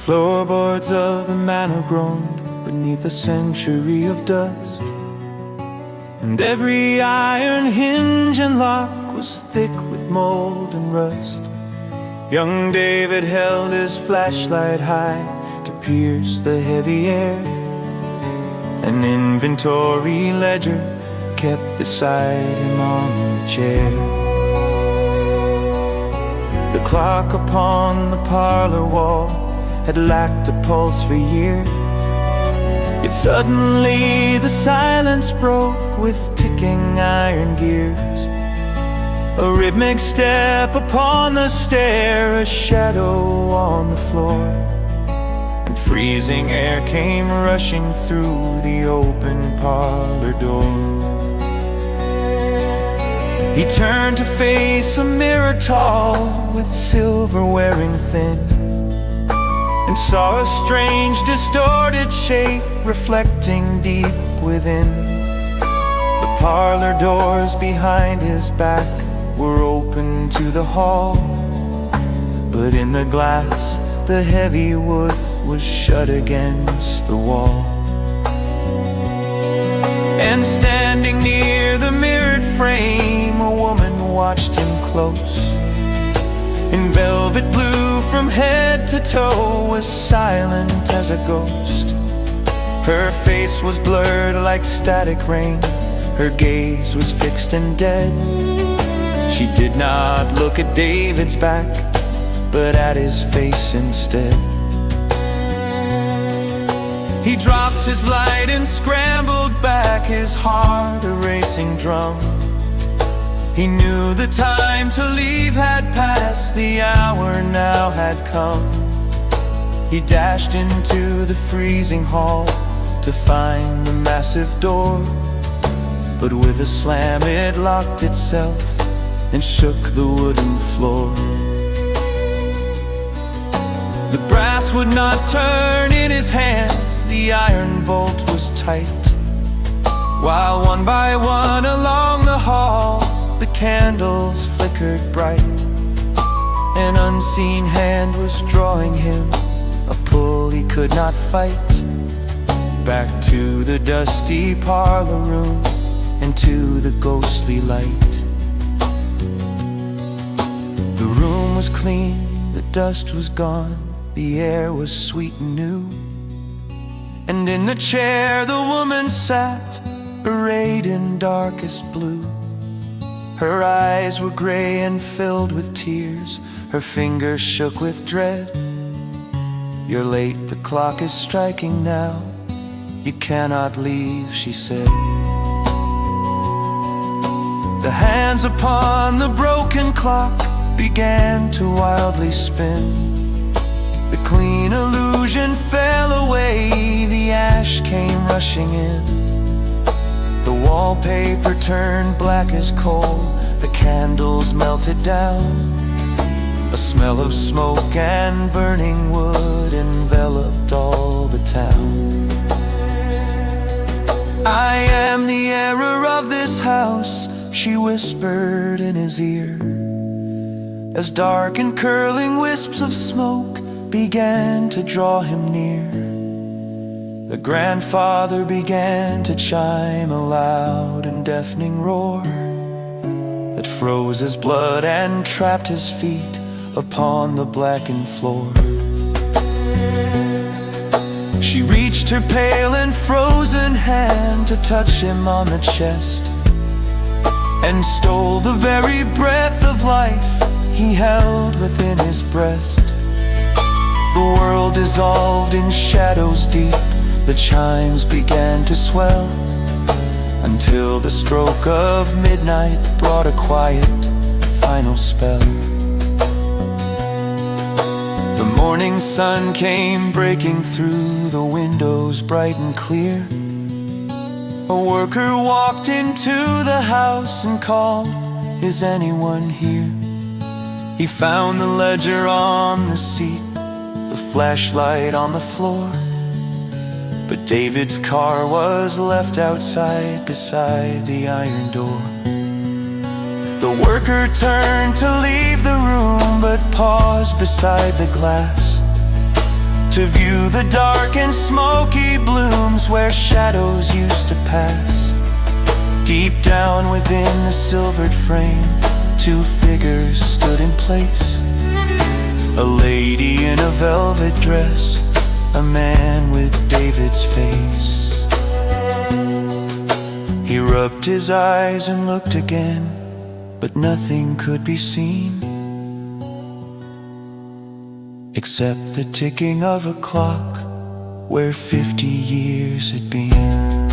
floorboards of the manor groaned beneath a century of dust, and every iron hinge and lock was thick with mold and rust. Young David held his flashlight high to pierce the heavy air. An inventory ledger kept beside him on the chair. The clock upon the parlor wall had lacked a pulse for years, yet suddenly the silence broke with ticking iron gears. A rhythmic step upon the stair, a shadow on the floor, and freezing air came rushing through the open parlor door. He turned to face a mirror tall with silver wearing thin, and saw a strange distorted shape reflecting deep within. The parlor doors behind his back were open to the hall, but in the glass the heavy wood was shut against the wall. And standing near the mirrored frame, a woman watched him close. In velvet blue from head to toe, was silent as a ghost. Her face was blurred like static rain, her gaze was fixed and dead. She did not look at David's back, but at his face instead. He dropped his light and scrambled back, his heart a racing drum. He knew the time to leave had passed, the hour now had come. He dashed into the freezing hall to find the massive door, but with a slam it locked itself and shook the wooden floor. The brass would not turn in his hand, the iron bolt was tight, while one by one along the hall the candles flickered bright. An unseen hand was drawing him, a pull he could not fight, back to the dusty parlor room and to the ghostly light. The room was clean, the dust was gone, the air was sweet and new, and in the chair the woman sat, arrayed in darkest blue. Her eyes were gray and filled with tears, her fingers shook with dread. "You're late, the clock is striking now, you cannot leave," she said. The hands upon the broken clock began to wildly spin. The clean illusion fell away, the ash came rushing in. The wallpaper turned black as coal, the candles melted down. A smell of smoke and burning wood enveloped all the town. "I am the error of this house," she whispered in his ear, as dark and curling wisps of smoke began to draw him near. The grandfather began to chime a loud and deafening roar that froze his blood and trapped his feet upon the blackened floor. She reached her pale and frozen hand to touch him on the chest, and stole the very breath of life he held within his breast. The world dissolved in shadows deep, the chimes began to swell, until the stroke of midnight brought a quiet, final spell. The morning sun came breaking through the windows bright and clear. A worker walked into the house and called, "Is anyone here?" He found the ledger on the seat, the flashlight on the floor, but David's car was left outside beside the iron door. The worker turned to leave the room, but paused beside the glass to view the dark and smoky blooms where shadows used to pass. Deep down within the silvered frame, two figures stood in place. A lady in a velvet dress, a man with David's face. He rubbed his eyes and looked again, but nothing could be seen except the ticking of a clock where 50 years had been.